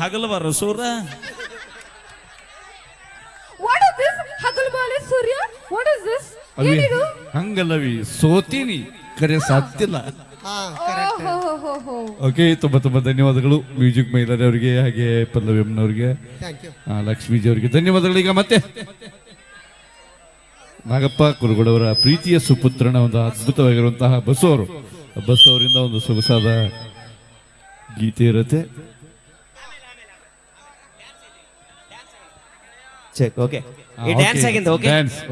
ಹಗಲು ಬರೋ ಸೂರ What is this? ಹಗಲ್ಬಾಲೆ Surya? What is this? ಏನಿದು? ಹಂಗಲ್ಲವಿ ಸೋತೀನಿ ಕರೆ ಸಾಧ್ಯಲ್ಲ. ಓಕೆ, ತುಂಬಾ ತುಂಬಾ ಧನ್ಯವಾದಗಳು ಮ್ಯೂಸಿಕ್ ಮೈಲರಿ ಅವರಿಗೆ, ಹಾಗೆ ಪಲ್ಲವಿ ಅಮ್ಮನವ್ರಿಗೆ, ಲಕ್ಷ್ಮೀಜಿ ಅವರಿಗೆ ಧನ್ಯವಾದಗಳು. ಈಗ ಮತ್ತೆ ನಾಗಪ್ಪ ಕುರುಗಳವರ ಪ್ರೀತಿಯ ಸುಪುತ್ರನ ಒಂದು ಅದ್ಭುತವಾಗಿರುವಂತಹ ಬಸ್ಸು ಅವರಿಂದ ಒಂದು ಸೊಗಸಾದ ಗೀತೆ ಇರುತ್ತೆ.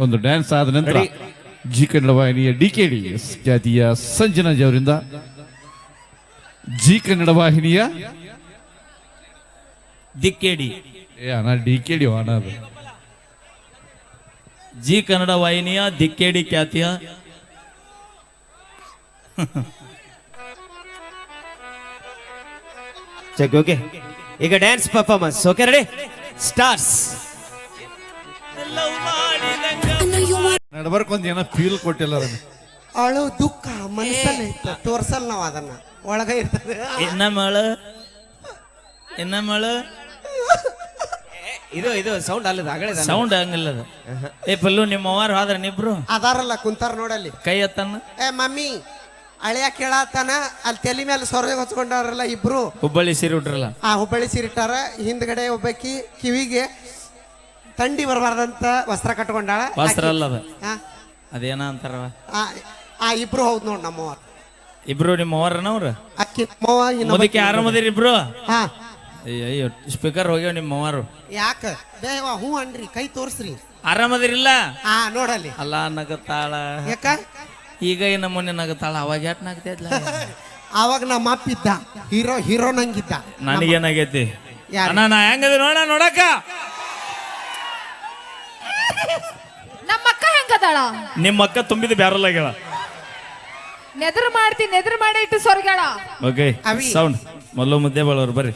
ಒಂದು ಡ್ಯಾನ್ಸ್ ಆದ ನಂತರ ಜಿ ಕನ್ನಡ ವಾಹಿನಿಯ ಡಿಕೆಡಿ ಖ್ಯಾತಿಯ ಸಂಜನಾಜಿ ಅವರಿಂದ ಜಿ ಕನ್ನಡ ವಾಹಿನಿಯ ದಿಕ್ಕೇಡಿ ಡಿಕೆಡಿ ಅಣ್ಣ ಅದು ಜಿ ಕನ್ನಡ ವಾಹಿನಿಯ ದಿಕ್ಕೇಡಿ ಖ್ಯಾತಿಯ ಚೆಕ್. ಓಕೆ, ಈಗ dance performance. Okay, ready, stars. ನಡಬರ್ಕೊಂದ್ ಏನೋ ಫೀಲ್ ಕೊಟ್ಟಿಲ್ಲ ಅದನ್ನ. ಅಳು ದುಃಖ ಮನಸ್ಸಲ್ಲಿ ತೋರ್ಸಲ್ ನಾವ್ ಅದನ್ನ, ಒಳಗ ಇರ್ತದೆ. ಇನ್ನ ಮಳ ಇದು ಸೌಂಡ್ ಅಲ್ಲದ ಆಗಲೇ ಸೌಂಡ್ ಹಂಗಿಲ್ಲ ಅದು. ಏ ಪಲ್ಲು ನಿಮ್ಮ ಅವ್ವಾರು ಹೋದ್ರ ನಿಬ್ರು ಅದಾರಲ್ಲ ಕುಂತಾರ ನೋಡಲ್ಲಿ, ಕೈ ಎತ್ತನ್ನ. ಏ ಮಮ್ಮಿ ಅಳಿಯ ಕೇಳತ್ತಾನ, ಅಲ್ಲಿ ತಲೆ ಮೇಲೆ ಸೊರಗ ಹೊಚ್ಕೊಂಡಾರಲ್ಲ ಇಬ್ರು, ಹುಬ್ಬಳ್ಳಿ ಸೀರೆ ಉಟ್ರಲ್ಲ, ಆ ಹುಬ್ಬಳ್ಳಿ ಸೀರಿಟ್ಟಾರ. ಹಿಂದ್ಗಡೆ ಒಬ್ಬಾಕಿ ಕಿವಿಗೆ ತಂಡಿ ಬರಬಾರ್ದಂತ ವಸ್ತ್ರ ಕಟ್ಕೊಂಡಾಳ. ವಸ್ತ್ರ ಅಲ್ಲ ಅದ, ಅದೇನ ಅಂತಾರವ. ಆ ಇಬ್ರು ಹೌದ್ ನೋಡ್ ನಮ್ಮವ್ವ. ಇಬ್ರು ನಿಮ್ಮ ಅವ್ರನವ್ರ ಅಕ್ಕಿ ನಮ್ಮವ್ವ ಮುದಕ್ಕೆ ಆರಾಮದಿರಿ ಇಬ್ರು? ಹಾ. ಅಯ್ಯೋ ಸ್ಪೀಕರ್ ಹೋಗ್ಯಾವ ನಿಮ್ಮ ಅವ್ವಾರು. ಯಾಕ ಬೇವ ಹೂ ಅನ್ರಿ, ಕೈ ತೋರ್ಸ್ರಿ. ಆರಾಮದಿರಿಲ್ಲ? ಹಾ ನೋಡಲ್ಲಿ. ಅಲ್ಲ ನಗತಾಳ. ಯಾಕ ಈಗ ಏನ ಮೊನ್ನೆ ನಗತಾಳ, ಅವಾಗ ಯಾಕೆ ನಗ್ತಿದ್ಲ? ಅವಾಗ ನಮ್ಮ ಅಪ್ಪಿದ್ದ ಹೀರೋ ನಂಗಿದ್ದ. ನನಗೇನಾಗೈತಿ ಅಣ್ಣ, ನಾ ಹೆಂಗದ ನೋಡಕ್ಕ. ನಮ್ಮ ಅಕ್ಕ ಹೆಂಗದಾಳ? ನಿಮ್ಮ ಅಕ್ಕ ತುಂಬಿದ ಬ್ಯಾರಲ್ಲಾಗ್ಯಾಳ. ನೆದ್ರ ಮಾಡಿ ಇಟ್ಟು ಸೊರಗ್ಯಾಳ. ಓಕೆ, ಸೌಂಡ್ ಮಲ್ಲು ಮುದ್ದೆ ಬಾಳವ್ರು ಬರ್ರಿ.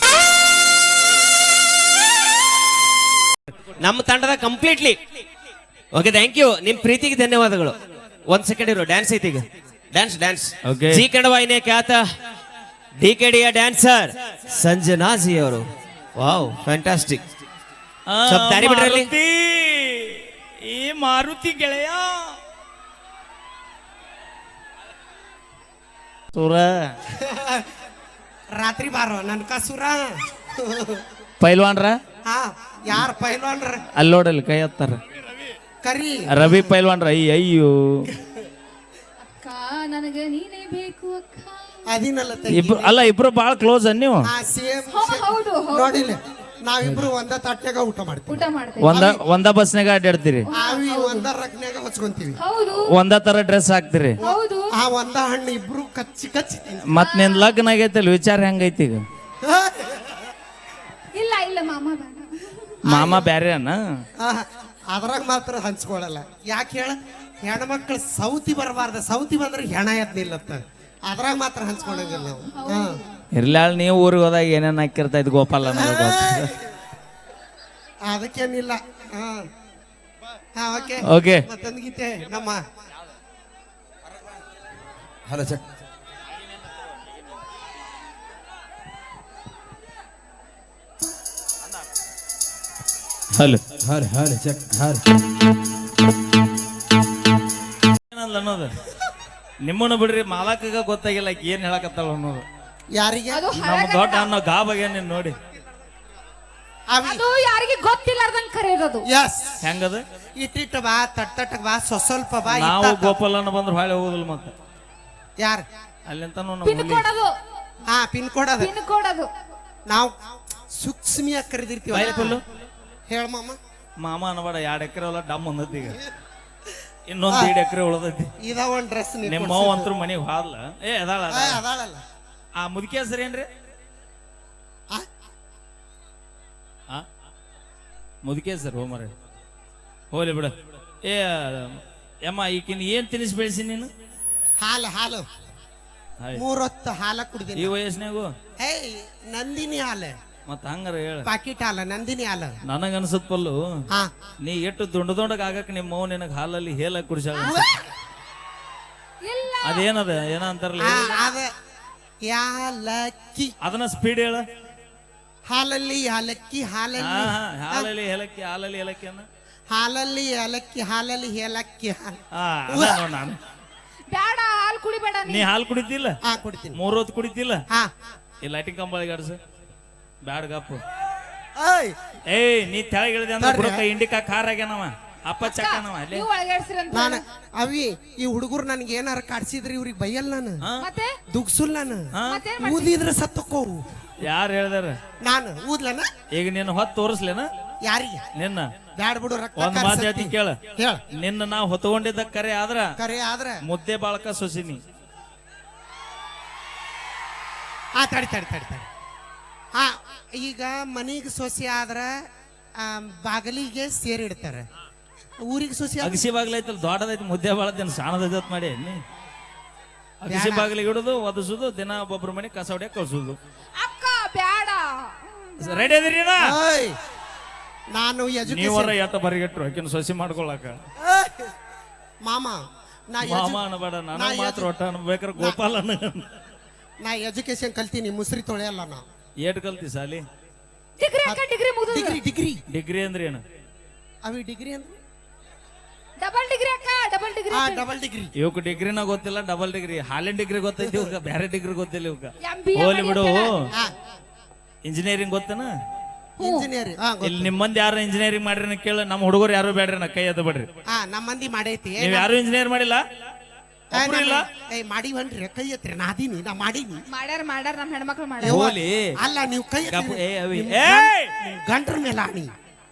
ನಮ್ಮ ತಂಡದ ಕಂಪ್ಲೀಟ್ಲಿ. Okay, thank you. ನಿಮ್ ಪ್ರೀತಿಗೆ ಧನ್ಯವಾದಗಳು. ಒಂದ್ ಸೆಕೆಂಡ್ ಇರೋ, ಡ್ಯಾನ್ಸ್ ಐತಿ ಈಗ. ಡ್ಯಾನ್ಸ್. ಓಕೆ, ಜಿ ಕನ್ನಡ ವಾಹಿನಿಯ ಖ್ಯಾತ ಡಿಕೆಡಿಯ ಡ್ಯಾನ್ಸರ್ ಸಂಜನಾಜಿ ಅವರು. Wow, fantastic. ಸ್ವಲ್ಪ ದಾರಿ ಬಿಡ್ರಲ್ಲಿ. ಈ ಮಾರುತಿ ಗೆಳೆಯ ಸೂರ ರಾತ್ರಿ ಬಾರೋ ನನ್ ಕಸೂರ. ಪೈಲ್ವಾನ್ರ ಹಾ, ಯಾರ್ ಪೈಲ್ವಾನ್ರ? ಅಲ್ಲೋಡಲ್ಲಿ ಕೈ ಹತ್ತಾರ. ಕರಿ ರವಿ ಪೈಲ್ವಾನ್ರ. ಅಯ್ಯೋ ಅಕ್ಕ ನನಗೆ ನೀನೇ ಬೇಕು ಅಕ್ಕ. ಅದಿನಲ್ಲ ಇಬ್ರು ಅಲ್ಲ, ಇಬ್ರು ಬಾಳ ಕ್ಲೋಸ್ ಅನ್ ನೀವು. ಸೇಮ್ ಹೌದು ನೋಡಿಲ್ಲ, ನಾವಿಬ್ರು ಒಂದ ತಟ್ನ್ಯಾಗ ಊಟ ಮಾಡ್ತೀವಿ, ಊಟ ಮಾಡ್ತೇವೆ. ಒಂದ ಬಸ್ನಾಗ ಅಡ್ಡಾಡ್ತೀರಿ, ಒಂದ ರಗ್ನ್ಯಾಗ ಹೊಚ್ಕೊಂತೀವಿ, ಹೌದು ಒಂದ ತರ ಡ್ರೆಸ್ ಹಾಕ್ತಿರಿ, ಹೌದು. ಆ ಒಂದ ಹಣ್ಣು ಇಬ್ರು ಕಚ್ಚಿ ಮತ್ ನಿನ್ ಲಗ್ನ ಆಗೈತಲ್ಲ, ವಿಚಾರ ಹೆಂಗೈತಿ ಈಗ? ಇಲ್ಲ ಮಾಮ ಬೇಡ. ಮಾಮ ಬ್ಯಾರೆ ಅನ್ನ. ಅದ್ರಾಗ ಮಾತ್ರ ಹಂಚ್ಕೊಳಲ್ಲ. ಯಾಕೆ ಹೇಳ, ಹೆಣ್ಮಕ್ಳು ಸೌತಿ ಬರಬಾರ್ದ, ಸೌತಿ ಬಂದ್ರೆ ಹೆಣ ಎದ್ ನಿಲ್ಲತ್ತ. ಅದ್ರಾಗ ಮಾತ್ರ ಹಂಚ್ಕೊಳಂಗಿಲ್ಲ ನಾವು. ಇರ್ಲಾಳ ನೀವು ಊರಿಗೆ ಹೋದಾಗ ಏನೇನ್ ಹಾಕಿರ್ತಾ ಇದ್ ಗೋಪಾಲ ಅದಕ್ಕೇನಿಲ್ಲ. ಓಕೆ, ಮತ್ತೊಂದು ಗೀತೆ ನಮ್ಮ hello check. Hello hello check. ಅನ್ನೋದು ನಿಮ್ಮನ್ನ ಬಿಡ್ರಿ, ಮಾಲಕಗ ಗೊತ್ತಾಗಿಲ್ಲ ಏನ್ ಹೇಳಕತ್ತಾಳ ಅನ್ನೋದು. ಯಾರಿಗೆ? ನಮ್ಮ ದೊಡ್ಡ ಅನ್ನೋ ಗಾಬಗೆ ನೀನ್ ನೋಡಿ. ಅದು ಯಾರಿಗೆ ಗೊತ್ತಿಲ್ಲಾರ್ದಂಗ್ ಕರೆಯೋದು. ಹೆಂಗದ? ಇಟ್ಟಿಟ್ಟು ಬಾ, ತಟ್ಟಕ್ ಬಾ, ಸ್ವಲ್ಪ ಬಾ. ನಾವು ಗೋಪಾಲನ ಬಂದ್ರೆ ಹೊಳೆ ಹೋಗುದಿಲ್ಲ ಮತ್ತೆ. ಯಾರು ಅಲ್ಲಿಂತ ಪಿನ್ ಕೊಡೋದು. ಹಾ, ಪಿನ್ ಕೊಡೋದು. ಪಿನ್ ಕೊಡೋದು ನಾವು ಸೂಕ್ಷ್ಮಿಯಾಗಿ ಕರೆದಿರ್ತೀವಿ. ಹೇಳ ಮಾಮ. ಮಾಮ ಅನ್ಬೇಡ, 2 ಎಕರೆ ಹೊಲ ಡಮ್ ಅಂದತಿ. ಈಗ ಇನ್ನೊಂದ್ 2 ಎಕರೆ ಉಳದೈತಿ. ಇದ ಒಂದ್ ಡ್ರೆಸ್ ನಿಮ್ಮ ಮಾವ ಅಂತೂ ಮನೆಗೆ ಹಾದ್ಲ. ಅದಾಳಲ್ಲ. ಆ ಮುದುಕಿ ಹೆಸರು ಏನ್ರಿ? ಮುದುಕಿ ಹೆಸರು ಹೋಮರ ಹೋಲಿ ಬಿಡ. ಏ ಯಮ್ಮ, ಈಕಿನ ಏನ್ ತಿನಿಸಿ ಬೆಳೆಸಿ ನೀನು? ಹಾಲು 3 ಹೊತ್ತು ಹಾಲ ಕುಡ್ದೀನಿ ಈ ವಯಸ್ಸಿನಾಗು. ನಂದಿನಿ ಹಾಲು. ಮತ್ತ ಹಂಗಾರ ಹೇಳ, ಪಾಕಿಟ್ ಹಾಲು, ನಂದಿನಿ ಹಾಲು. ನನಗ ಅನ್ಸತ್ ಪಲ್ಲು, ನೀ ಎಷ್ಟು ದೊಡ್ಡದಾಗ ಆಗಕ್ ನಿಮ್ಮ ಮೌ ನಿನಗ ಹಾಲಲ್ಲಿ ಹೇಳ ಕುಡಿಸಾಳ. ಅದೇನದ ಏನ ಅಂತಾರಲ್ಲ, ಯಾಲಕ್ಕಿ. ಅದನ್ನ ಸ್ಪೀಡ್ ಹೇಳ. ಹಾಲಲ್ಲಿ ಏಲಕ್ಕಿ ಹಾ ಹಾಲಲ್ಲಿ ಹಾ ಹಾಲಲ್ಲಿ ಏಲಕ್ಕಿ ಹಾಲಲ್ಲಿ ಏಲಕ್ಕಿ ಅನ್ನ ಹಾಲಲ್ಲಿ ಏಲಕ್ಕಿ ಹಾಲಲ್ಲಿ ಏಲಕ್ಕಿ ಹಾಲು ಹಾ ಅದ ನೋಡ್ ನಾನು ಬ್ಯಾಡ ಹಾಲು ಕುಡಿಬೇಡ ನೀ ಹಾಲು ಕುಡಿತಿಲ್ಲ ಹಾ ಕೊಡ್ತೀನಿ 3 ಹೊತ್ತು ಕುಡಿತಿಲ್ಲ ಹಾ ಈ ಲೈಟಿಂಗ್ ಕಂಬಳಿಗೆ ಆಡ್ಸ ಬ್ಯಾಡ ಗಪ್ಪು ಏಯ್ ಏಯ್ ನೀ ತೆಳಗ್ ಇಳಿದೆ ಅಂದ್ರೆ ತಡ್ರಿ. ಬುಡಕ ಇಂಡಿಕಾ ಖಾರ ಆಗ್ಯಾನವ ಅಪ್ಪ ಚಕ್ಕನವ ಅಲ್ಲಿ ನೀವು ಒಳಗೇಡ್ಸಿರಂತ ನಾನು ಅವಿ ಈ ಹುಡುಗರು ನನ್ಗೆ ಏನಾರ ಕಾಡ್ಸಿದ್ರಿ ಇವ್ರಿಗೆ ಬೈಯಲ್ ನಾನು ಮತ್ತೆ ದುಗ್ಸುಲ್ ನಾನು ಮತ್ತೇನ್ ಮಾಡ್ತಿ? ಊದಿದ್ರೆ ಸತ್ತಕ್ಕೋ ಯಾರು ಹೇಳ್ದಾರ ನಾನು ಊದ್ಲನ ಈಗ ನಿನ್ನ ಹೊತ್ತು ತೋರಿಸ್ಲೇನ ಯಾರಿಗೆ ನಿನ್ನ ಬ್ಯಾಡ್ ಬಿಡು ರಕ್ತ ಒಂದ್ ಮಾತು ಕಾರ್ಸತ್ತಿ. ಹೇಳ್ತೀನಿ ಕೇಳ ಹೇಳ ನಿನ್ನ ನಾವು ಹೊತ್ಕೊಂಡಿದ್ದ ಕರೆ ಆದ್ರ ಕರೆ ಆದ್ರೆ ಮುದ್ದೆ ಬಾಳಕ ಸೊಸಿನಿ ಹಾ ತಡಿ ತಡಿ ತಡಿ ತಡಿ ಹಾ ಈಗ ಮನಿಗೆ ಸೊಸೆ ಆದ್ರ ಬಾಗಲಿಗೆ ಸೇರಿಡ್ತಾರೆ ಊರಿಗೆ ಸೊಸೆ ಆದ್ರ ಅಗಸಿ ಬಾಗ್ಲೈತಲ್ಲ ದೊಡ್ಡದೈತಿ ಮುದ್ದೆ ಬಾಳದೇನು ಸಾಣದೈತ್ ಮಾಡಿ ನೀ ಅಗಸಿ ಬಾಗಿಲಿಗೆ ಇಡುದು ಒದಸುದು ದಿನ ಒಬ್ಬೊಬ್ರ ಮನೆ ಕಸ ಹೊಡ್ಯಾಕ ಕಳ್ಸುದು ಅಕ್ಕ ಬ್ಯಾಡ ರೆಡಿ ಅದಿರಿ ಏಯ್, ನಾನು ನೀವರ ಎಜುಕೇಶನ್ ಎಟ್ಟ ಬರಿಗೆಟ್ರು ಆಕಿನ ಸೊಸಿ ಮಾಡ್ಕೊಳಕ ಮಾಮ ನಾ ಮಾಮ ಅನ್ನಬೇಡ ನನಗ್ ಮಾತ್ರ ಒಟ್ಟ ಅನ್ಬೇಕಾರೆ ಗೋಪಾಲ ನಾ ಎಜುಕೇಶನ್ ಕಲ್ತೀನಿ ಮುಸ್ರಿ ತೊಳೆಯಲ್ಲ ನಾ ಏಟ್ ಕಲ್ತಿ ಸಾಲಿ ಡಿಗ್ರಿ ಅಕ್ಕ ಡಿಗ್ರಿ ಮುಗಿದು ಡಿಗ್ರಿ ಡಿಗ್ರಿ ಡಿಗ್ರಿ ಅಂದ್ರೆ ಏನು ಅವಿ ಡಿಗ್ರಿ ಅಂದ್ರೆ ಡಬಲ್ ಡಿಗ್ರಿ ಅಕ್ಕ ಡಬಲ್ ಡಿಗ್ರಿ ಹಾ ಡಬಲ್ ಡಿಗ್ರಿ ಇವಕ್ ಡಿಗ್ರಿನ ಗೊತ್ತಿಲ್ಲ ಡಬಲ್ ಡಿಗ್ರಿ ಹಾಲಿನ ಡಿಗ್ರಿ ಗೊತ್ತೈತಿ ಇವಾಗ ಬೇರೆ ಡಿಗ್ರಿ ಗೊತ್ತಿಲ್ಲ ಇವಕ್ಕ MBA ಹೋಲಿ ಬಿಡು ಹಾ ಇಂಜಿನಿಯರಿಂಗ್ ಗೊತ್ತೇನ ಇಂಜಿನಿಯರಿಂಗ್ ಹಾ ಇಲ್ಲಿ ನಿಮ್ಮ ಮಂದಿ ಯಾರು ಇಂಜಿನಿಯರಿಂಗ್ ಮಾಡ್ರಿ ಕೇಳ ನಮ್ಮ ಹುಡುಗರು ಯಾರು ಬೇಡ್ರಿ ನಾ ಕೈ ಎದ್ದು ಬಿಡ್ರಿ ಹಾ ನಮ್ಮ ಮಂದಿ ಮಾಡೈತಿ ನೀವ್ ಯಾರು ಇಂಜಿನಿಯರ್ ಮಾಡಿಲ್ಲ ಒಬ್ರು ಇಲ್ಲ ಏ ಮಾಡಿವನ್ರಿ ಕೈ ಎತ್ರಿ ನಾ ಅದೀನಿ ನಾ ಮಾಡೀನಿ ಮಾಡ್ಯಾರ ಮಾಡ್ಯಾರ ನಮ್ಮ ಹೆಣ್ಮಕ್ಳು ಮಾಡ್ಯಾರ ಯವ್ವ, ಹೋಲಿ ಅಲ್ಲ ನೀವು ಕೈ ಗಪ್- ಏ ಅವಿ ನಿಮ್ ಏಯ್! ಗಂಡರ ಮೇಲೆ ಆಣಿ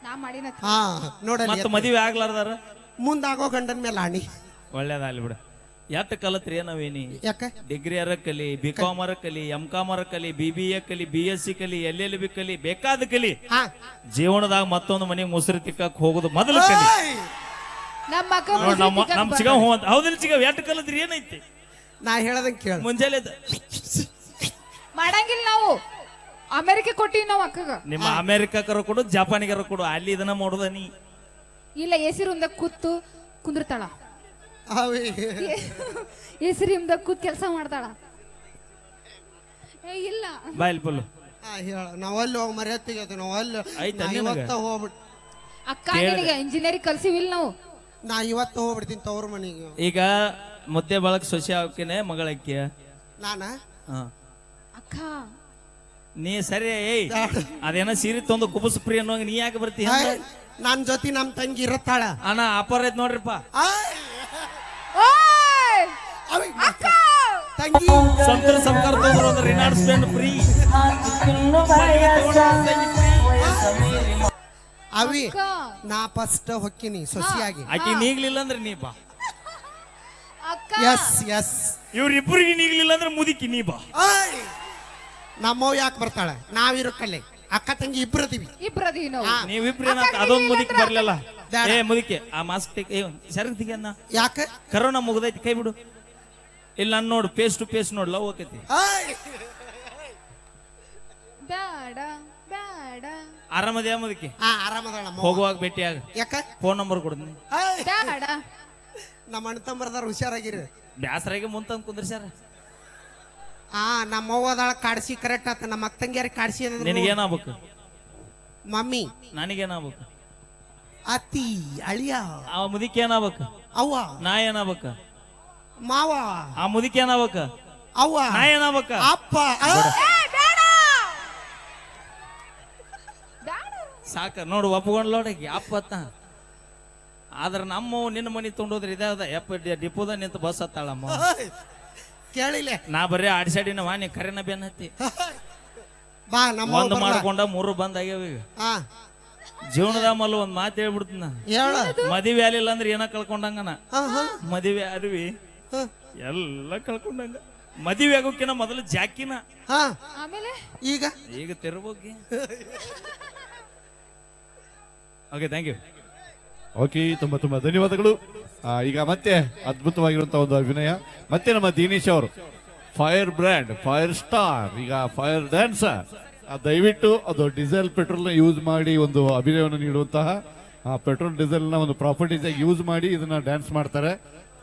ನಾ ಮಾಡಿನ ಹಾ ನೋಡಲಿ ಮತ್ತ ಮದುವೆ ಆಗ್ಲಾರ್ದಾರ ಮುಂದಾಗೋ ಗಂಡನ ಮೇಲೆ ಆಣಿ ಒಳ್ಳೇದಾಗ್ಲಿ ಬಿಡ ಎಟ್ ಕಲತ್ರಿ ಏನವೇನಿ ಯಾಕ ಡಿಗ್ರಿ ಅರ ಕಲಿ ಬಿ ಕಾಮ್ ಅರ ಕಲಿ ಎಂ ಕಾಮ್ ಅರ ಕಲಿ BBA ಕಲಿ BSc ಕಲಿ LLB ಕಲಿ ಬೇಕಾದ ಕಲಿ ಹಾ ಜೀವನದಾಗ ಮತ್ತೊಂದು ಮನೆಗೆ ಮುಸುರಿ ತಿಕ್ಕಕ್ ಹೋಗುದು ಮೊದಲು ಕಲಿ ನಮ್ಮ ಅಕ್ಕ ನೋಡ್ ನಮ್ ಚಿಗವ್ ಹೂ ಅಂತ ಹೌದಿಲ್ಲ ಚಿಗವ್ ಎಟ್ ಕಲತ್ರಿ ಏನೈತಿ ನಾ ಹೇಳದಂಗ ಕೇಳ ಮುಂಜಾನೆ ಮಾಡಂಗಿಲ್ಲ ನಾವು ಅಮೆರಿಕ ಕೊಟ್ಟಿವಿ ನಾವು ಅಕ್ಕಗ ನಿಮ್ಮ ಅಮೆರಿಕಕ್ಕರ ಕೊಡು ಜಪಾನಿಗರ ಕೊಡು ಅಲ್ಲಿ ಇದನ್ನ ಮಾಡುದ ನೀ ಇಲ್ಲ ಎಸಿ ರೂಮ್ದಾಗ ಕೂತು ಕುಂದಿರ್ತಾಳ ಅವಿ ಎಸಿ ರೂಮ್ದಾಗ ಕೂತ್ ಕೆಲಸ ಮಾಡ್ತಾಳ ಏ ಇಲ್ಲ ಬಾಯ್ಲ್ ಪಲ್ಲು ಹಾ ಹೇಳ ನಾವಲ್ಲಿ ಹೋಗಿ ಮರ್ಯಾತಿಗೆ ಅದು ನಾವಲ್ಲಿ ಆಯ್ತಾ ನಾ ನಿನಗ? ಇವತ್ತ ಹೋಗ್ಬಿಟ್ ಅಕ್ಕ ನಿನಗೆ ಇಂಜಿನಿಯರಿಂಗ್ ಕಲ್ಸಿವಿಲ್ಲ ನಾವು ನಾ ಇವತ್ತ ಹೋಗ್ಬಿಡ್ತೀನಿ ತವ್ರ ಮನೆಗೆ ಈಗ ಮುದ್ದೆ ಬಳಕ್ ಸೊಸೆ ಹಾಕಿನೇ ಮಗಳಕ್ಕೆ ನಾನ ಹಾ ಅಕ್ಕ ನೀ ಸರಿ ಏಯ್ ಅದೇನ ಸೀರೆ ತೊಂದು ಕುಬಸ್ ಪ್ರಿ ಅನ್ನೋಂಗ ನೀ ಯಾಕೆ ಬರ್ತಿ ನನ್ ಜೊತೆ ನಮ್ ತಂಗಿ ಇರತ್ತಾಳ ಅಣ್ಣ ಅಪರ ಐತ್ ನೋಡ್ರಿಪ್ಪ ಓಯ್ ಅವಿ ಅಕ್ಕ ತಂಗಿ ಸಂತರ ಸರ್ಕಾರ ತೊಂದ್ರೆ ಒಂದು ರಿನಾರ್ಡ್ಸ್ಮೆಂಟ್ ಫ್ರೀ ಅವಿ ಅಕ್ಕ ನಾ ಫಸ್ಟ್ ಹೊಕ್ಕಿನಿ ಸೊಸಿಯಾಗಿ ಆಕಿ ನೀಗ್ಲಿಲ್ಲ ಅಂದ್ರೆ ನೀ ಬಾ ಅಕ್ಕ ಎಸ್ ಎಸ್ ಇವ್ರಿಬ್ರಿಗೆ ನೀಗ್ಲಿಲ್ಲ ಅಂದ್ರೆ ಮುದಿಕಿ ನೀ ಬಾ ನಮ್ಮವ್ ಯಾಕೆ ಬರ್ತಾಳ ನಾವಿರಕ್ಕಲ್ಲೇ ಅಕ್ಕ ತಂಗಿ ಇಬ್ರು ಅದೀವಿ ಇಬ್ರದೀವಿ ನಾವು ಹಾ. ನೀವಿಬ್ರು ಏನಾತ ಅದೊಂದ್ ಮುದಿಕ್ ಬರ್ಲಿಲ್ಲ ಬ್ಯಾಡ. ಏ ಮುದಿಕೆ ಆ ಮಾಸ್ಕ್ ಟೇಕ್ ಏ ಸರಗ್ ತೆಗಿಯನ್ನ ಯಾಕೆ ಕರೋನಾ ಮುಗ್ದೈತಿ ಕೈ ಬಿಡು ಇಲ್ಲ ನಾನು ನೋಡು ಫೇಸ್ ಟು ಫೇಸ್ ನೋಡ್ ಲವ್ ಆಕೈತಿ ಬೇಡ ಬೇಡ ಆರಾಮದ್ಯಾ ಮುದಿಕೆ ಹಾ ಆರಾಮದಾಳ ನಮ್ಮವ್ವ. ಹೋಗುವಾಗ ಭೇಟಿಯಾಗ ಯಾಕ ಫೋನ್ ನಂಬರ್ ಕೊಡ್ತೀನಿ ಬೇಡ ನಮ್ಮ ಅಣ್ಣ ತಮ್ಮರದಾರ ಹುಷಾರಾಗಿರಿ ಬ್ಯಾಸರಾಗಿ ಮುಂತಂದ್ ಕುಂದ್ರಸ್ಯಾರ ಹಾ ನಮ್ಮವ್ವ ಅದಾಳ ಕಾಡ್ಸಿ ಕರೆಕ್ಟ್ ಆತ ನಮ್ಮ ಅಕ್ಕ ತಂಗಿಯಾರ ಕಾಡ್ಸಿ ಅಂದ್ರೆ ನಿನಗೇನಾಗ್ಬೇಕು ಮಮ್ಮಿ ನನಗೇನಾಗ್ಬೇಕು ಅತ್ತಿ ಅಳಿಯ ಆ ಮುದಿಕೆ ಏನಾಗ್ಬೇಕು ಅವ್ವ ನಾ ಏನಾಗ್ಬೇಕ ಮಾವ ಆ ಮುದಿಕೆ ಏನಾಗ್ಬೇಕ ಅವ್ವ ನಾ ಏನಾಗ್ಬೇಕ ಅಪ್ಪ ಸಾಕ ನೋಡು ಒಪ್ಕೊಂಡ್ ನೋಡಕ್ಕೆ ಅಪ್ಪತ್ತ ಆದ್ರ ನಮ್ಮ ನಿನ್ನ ಮನಿ ತೊಗೊಂಡೋದ್ರೆ ಇದಾದ ಯಪ್ಪ ಡಿಪೋದ ನಿಂತ ಬಸ್ ಹತ್ತಾಳಮ್ಮ ಕೇಳಿಲ್ಲ ನಾ ಬರೀ ಆಡಿಸಾಡಿನ ವಾಣಿ ಕರೆನ ಬೆನ್ ಹತ್ತಿ ಬಾ ನಮ್ಮ ಒಂದ್ ಮಾಡ್ಕೊಂಡ 3 ಬಂದ್ ಆಗ್ಯಾವ ಈಗ ಹಾ ಜೀವನದ ಮಲ್ಲ ಒಂದ್ ಮಾತು ಹೇಳ್ಬಿಡ್ತೀನ ಹೇಳ ಮದುವೆ ಆಗ್ಲಿಲ್ಲ ಅಂದ್ರೆ ಏನ ಕಳ್ಕೊಂಡಂಗನ ಹಾ ಹಾ ಮದುವೆ ಅರಿವಿ ಹಾ ಎಲ್ಲ ಕಳ್ಕೊಂಡಂಗ ಮದುವೆ ಆಗೋಕಿನ ಮೊದಲು ಜಾಕಿನ ಹಾ ಆಮೇಲೆ ಈಗ ಈಗ ತೆರಬೋಗಿ ಓಕೆ ಥ್ಯಾಂಕ್ ಯು ಓಕೆ ತುಂಬಾ ತುಂಬಾ ಧನ್ಯವಾದಗಳು ಈಗ ಮತ್ತೆ ಅದ್ಭುತವಾಗಿರುವಂತಹ ಒಂದು ಅಭಿನಯ ಮತ್ತೆ ನಮ್ಮ ದಿನೇಶ್ ಅವರು ಫೈರ್ ಬ್ರ್ಯಾಂಡ್ ಫೈರ್ ಸ್ಟಾರ್ ಈಗ ಫೈರ್ ಡ್ಯಾನ್ಸರ್ ದಯವಿಟ್ಟು ಅದು ಡೀಸೆಲ್ ಪೆಟ್ರೋಲ್ ನ ಯೂಸ್ ಮಾಡಿ ಒಂದು ಅಭಿನಯವನ್ನು ನೀಡುವಂತಹ ಪೆಟ್ರೋಲ್ ಡೀಸೆಲ್ ನ ಒಂದು ಪ್ರಾಪರ್ಟೀಸ್ ಯೂಸ್ ಮಾಡಿ ಇದನ್ನ ಡ್ಯಾನ್ಸ್ ಮಾಡ್ತಾರೆ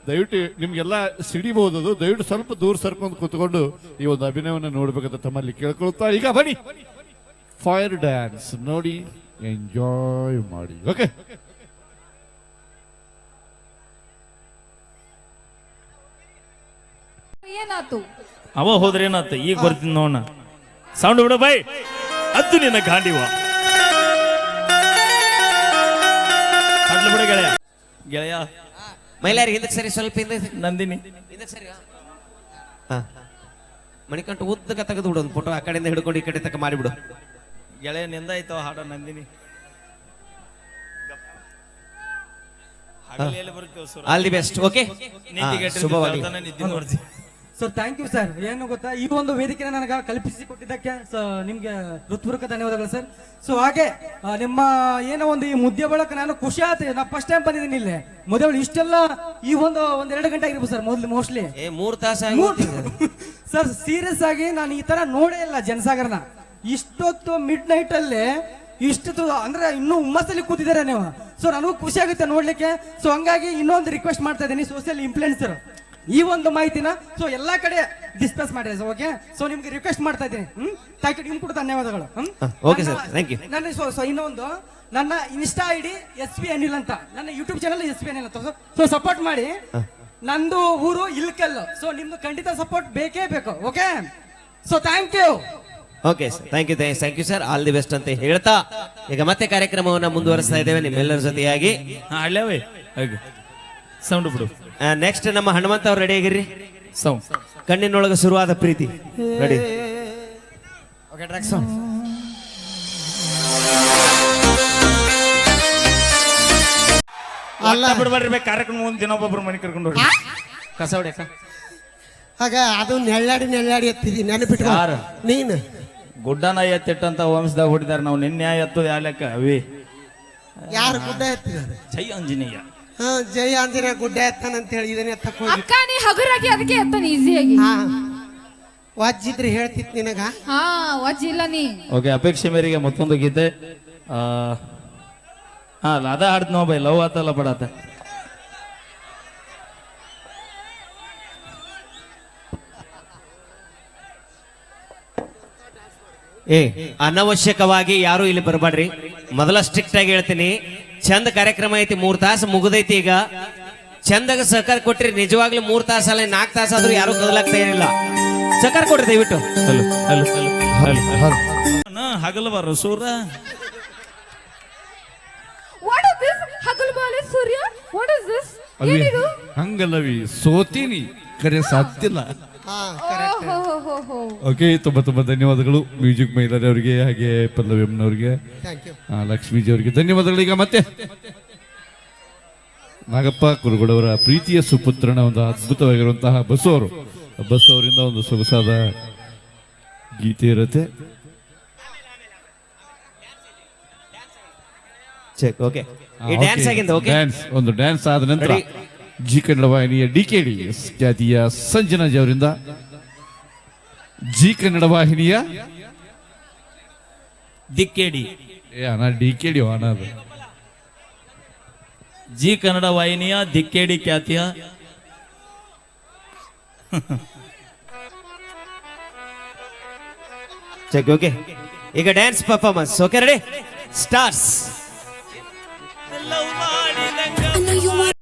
ದಯವಿಟ್ಟು ನಿಮ್ಗೆಲ್ಲ ಸಿಡಿಬಹುದು ಅದು ದಯವಿಟ್ಟು ಸ್ವಲ್ಪ ದೂರ ಸರ್ಕೊಂಡು ಕೂತ್ಕೊಂಡು ಈ ಒಂದು ಅಭಿನಯವನ್ನು ನೋಡ್ಬೇಕಂತ ತಮ್ಮಲ್ಲಿ ಕೇಳ್ಕೊಳ್ತಾ ಈಗ ಬನ್ನಿ ಫೈರ್ ಡ್ಯಾನ್ಸ್ ನೋಡಿ ಎಂಜಾಯ್ ಮಾಡಿ. ಓಕೆ, ಏನಾತು? ಅವ ಹೋದ್ರೆ ಏನಾತ, ಈಗ ಬರ್ತೀನಿ ನೋಡ. ಸೌಂಡ್ ಬಿಡು ಬೈ, ಅದು ನಿನ್ನ ಗಾಂಡಿವ. ಸಡ್ಲು ಬಿಡು ಗೆಳೆಯ. ಗೆಳೆಯ ಮೈಲಾರಿ ಹಿಂದಕ್ಕೆ ಸರಿ, ಸ್ವಲ್ಪ ಹಿಂದೆ ನಂದಿನಿ. ಹಿಂದಕ್ಕೆ ಸರಿ. ಹಾ, ಮಣಿಕಂಠ ಉದ್ದಕ ತೆಗೆದು ಬಿಡು ಒಂದು ಫೋಟೋ, ಆ ಕಡೆಯಿಂದ ಹಿಡ್ಕೊಂಡು ಈ ಕಡೆ ತಕ್ಕ ಮಾಡಿಬಿಡು. ಗೆಳೆಯ ನಿಂದಾಯ್ತವ ಹಾಡ ನಂದಿನಿ. ಹಗಲೆಲ್ಲ ಬರ್ತೀವಿ ಸುರ. All the best. ಓಕೆ, ನಿದ್ದಿಗೆಟ್ಟಿರ್ತೀವಿ, ಶುಭವಾಗಿ. ಬೆಳ್ತಾನೆ ನಿದ್ದೆ ನೋಡ್ತೀವಿ. Sir thank you sir. ಏನು ಗೊತ್ತಾ, ಈ ಒಂದು ವೇದಿಕೆನ ನನಗೆ ಕಲ್ಪಿಸಿ ಕೊಟ್ಟಿದ್ದಕ್ಕೆ ನಿಮ್ಗೆ ಹೃತ್ಪೂರ್ವಕ ಧನ್ಯವಾದಗಳು ಸರ್. ಸೊ ಹಾಗೆ ನಿಮ್ಮ ಏನೋ ಒಂದು ಈ ಮುದ್ದೆ ಬಳಕ ನಾನು ಖುಷಿ ಆಯ್ತು. ನಾ ಫಸ್ಟ್ ಟೈಮ್ ಬಂದಿದ್ದೀನಿ ಇಲ್ಲಿ ಮುದ್ದೆ ಬಳ ಇಷ್ಟೆಲ್ಲ ಈ ಒಂದೆರಡು ಗಂಟೆ ಆಗಿರ್ಬೋದು ಸರ್ ಮೊದಲು ಮೋಸ್ಟ್ಲಿ. 3 ತಾಸು ಸರ್ ಸೀರಿಯಸ್ ಆಗಿ ನಾನು ಈ ತರ ನೋಡೇ ಇಲ್ಲ ಜನಸಾಗರನ. ಇಷ್ಟೊತ್ತು ಮಿಡ್ ನೈಟ್ ಅಲ್ಲಿ ಇಷ್ಟೊತ್ತು ಅಂದ್ರೆ ಇನ್ನೂ ಹುಮ್ಮಸ್ಸಲ್ಲಿ ಕೂತಿದ್ದಾರೆ ನೀವು. ಸೊ ನನಗೂ ಖುಷಿ ಆಗುತ್ತೆ ನೋಡ್ಲಿಕ್ಕೆ. ಸೊ ಹಂಗಾಗಿ ಇನ್ನೊಂದು ರಿಕ್ವೆಸ್ಟ್ ಮಾಡ್ತಾ ಇದ್ದೀನಿ, ಸೋಷಿಯಲ್ ಇನ್ಫ್ಲುಯೆನ್ಸರ್ ಈ ಒಂದು ಮಾಹಿತಿನ ಸೊ ಎಲ್ಲಾ ಕಡೆ ಡಿಸ್ಕಸ್ ಮಾಡಿದೆ. ಓಕೆ, ಸೊ ನಿಮ್ಗೆ ರಿಕ್ವೆಸ್ಟ್ ಮಾಡ್ತಾ ಇದ್ದೀನಿ. ಥ್ಯಾಂಕ್ ಯು, ನಿಮ್ಗೆ ಕೂಡ ಧನ್ಯವಾದಗಳು. Okay sir, thank you. ನನ್ನ ಇನ್ನೊಂದು ನನ್ನ ಇನ್ಸ್ಟಾ ಐಡಿ SP ಅನಿಲ್ ಅಂತ, ನನ್ನ ಯೂಟ್ಯೂಬ್ ಚಾನಲ್ SP ಅನಿಲ್ ಅಂತ. ಸೊ ಸಪೋರ್ಟ್ ಮಾಡಿ. ನಂದು ಊರು ಇಲ್ಕಲ್. ಸೊ ನಿಮ್ದು ಖಂಡಿತ ಸಪೋರ್ಟ್ ಬೇಕೇ ಬೇಕು. Okay, so thank you. Okay sir, thank you sir, all the best ಅಂತ ಹೇಳ್ತಾ ಈಗ ಮತ್ತೆ ಕಾರ್ಯಕ್ರಮವನ್ನು ಮುಂದುವರಿಸ್ತಾ ಇದ್ದೇವೆ ನಿಮ್ಮೆಲ್ಲರ ಜೊತೆಯಾಗಿ. ಅಲ್ಲವೇ ಸೌಂಡ್ ಬಿಡು. ನೆಕ್ಸ್ಟ್ ನಮ್ಮ ಹನುಮಂತ ಅವ್ರು ರೆಡಿ ಆಗಿರ್ರಿ. ಸೌಂಡ್ ಕಣ್ಣಿನೊಳಗೆ ಶುರುವಾದ ಪ್ರೀತಿ ರೆಡಿ. Okay, track song. ಅಲ್ಲ ಬಿಡ್ಬೇಡ್ರಿ, ಕಾರ್ಯಕ್ರಮ ಒಂದು ದಿನ ಒಬ್ಬೊಬ್ರು ಮನೆ ಕರ್ಕೊಂಡು ಹೋಗಿ ಕಸ ಹೊಡ್ಯಾಕ ಆಗ ಅದು ನೆಳ್ಳಾಡಿ ಎತ್ತಿದಿ ನೆನಪಿಟ್ಟು ಯಾರು? ನೀನು ಗುಡ್ಡನ ಎತ್ತಿಟ್ಟಂತ ವಂಶದಾಗ ಹೊಡಿದಾರ. ನಾವು ನಿನ್ನೆ ಎತ್ತದ ಯಾಲಕ್ಕ ಅವಿ ಯಾರು ಗುಡ್ಡ ಎತ್ತಿದ್ದಾರೆ? ಜೈ ಆಂಜನೇಯ. ಹಾ, ಜೈ ಆಂಜನೇಯ ಗುಡ್ಡ ಎತ್ತಾನಂತ ಹೇಳಿ ಇದನ್ನ ಎತ್ತಕ್ ಹೋಗಿ. ಅಕ್ಕ ನೀ ಹಗುರಾಗಿ ಅದಕ್ಕೆ ಎತ್ತಾನ ಈಸಿಯಾಗಿ. ಹಾ, ವಜ್ಜಿದ್ರೆ ಹೇಳ್ತಿತ್ ನಿನಗ. ಹಾ ವಜ್ಜಿಲ್ಲ ನೀ. ಓಕೆ, ಅಪೇಕ್ಷೆ ಮೇರೆಗೆ ಮತ್ತೊಂದು ಗೀತೆ. ಹಾ, ಅದ ಹಾಡ್ತ ನೋ ಬೈ, ಲವ್ ಆತಲ್ಲ ಬಡಾತ. ಅನವಶ್ಯಕವಾಗಿ ಯಾರು ಇಲ್ಲಿ ಬರಬೇಡ್ರಿ. ಮೊದಲ ಸ್ಟ್ರಿಕ್ಟ್ ಆಗಿ ಹೇಳ್ತೀನಿ, ಚಂದ ಕಾರ್ಯಕ್ರಮ ಐತಿ, 3 ತಾಸು ಮುಗಿದೈತಿ. ಈಗ ಚಂದಾಗ ಸಹಕಾರ ಕೊಟ್ರಿ, ನಿಜವಾಗ್ಲೂ 3 ತಾಸಲ್ಲ 4 ತಾಸು ಆದ್ರೂ ಯಾರು ಕದಲಾಗ್ತಾ ಏನಿಲ್ಲ. ಸಹಕಾರ ಕೊಡ್ರಿ ದಯವಿಟ್ಟು. ಹಗಲು ಬರೋ ಸೂರ. What is this? ಹಗಲುಬಾಲೆ Surya. What is this? ಅವಿ ಏನಿದು? ಹಂಗಲ್ಲವಿ, ಸೋತೀನಿ ಕರೆ ಸಾಧ್ಯಲ್ಲ. ಹಾ, ಓಹೋ. ಓಕೆ, ತುಂಬಾ ಧನ್ಯವಾದಗಳು ಮ್ಯೂಸಿಕ್ ಮೈಲಾರಿ ಅವರಿಗೆ, ಹಾಗೆ ಪಲ್ಲವಿ ಅಮ್ಮನವರಿಗೆ, ಥ್ಯಾಂಕ್ ಯು. ಲಕ್ಷ್ಮೀಜಿ ಅವರಿಗೆ ಧನ್ಯವಾದಗಳು. ಈಗ ಮತ್ತೆ ನಾಗಪ್ಪ ಕುರುಗಳವರ ಪ್ರೀತಿಯ ಸುಪುತ್ರನ ಒಂದು ಅದ್ಭುತವಾಗಿರುವಂತಹ ಬಸ್ಸು ಅವರಿಂದ ಒಂದು ಸೊಗಸಾದ ಗೀತೆ ಇರುತ್ತೆ. ಚೆಕ್. ಓಕೆ, ಈ ಡ್ಯಾನ್ಸ್ ಆಗಿಂದ. ಓಕೆ, ಒಂದು ಡ್ಯಾನ್ಸ್ ಆದ ನಂತರ ಜಿ ಕನ್ನಡ ವಾಹಿನಿಯ DKD ಖ್ಯಾತಿಯ ಸಂಜನಾಜಿ ಅವರಿಂದ ಜಿ ಕನ್ನಡ ವಾಹಿನಿಯ ದಿಕ್ಕೇಡಿ DKD ಅದು ಜಿ ಕನ್ನಡ ವಾಹಿನಿಯ ದಿಕ್ಕೇಡಿ ಖ್ಯಾತಿಯ ಚೆಕ್. ಓಕೆ, ಈಗ dance performance. Okay, ready, stars.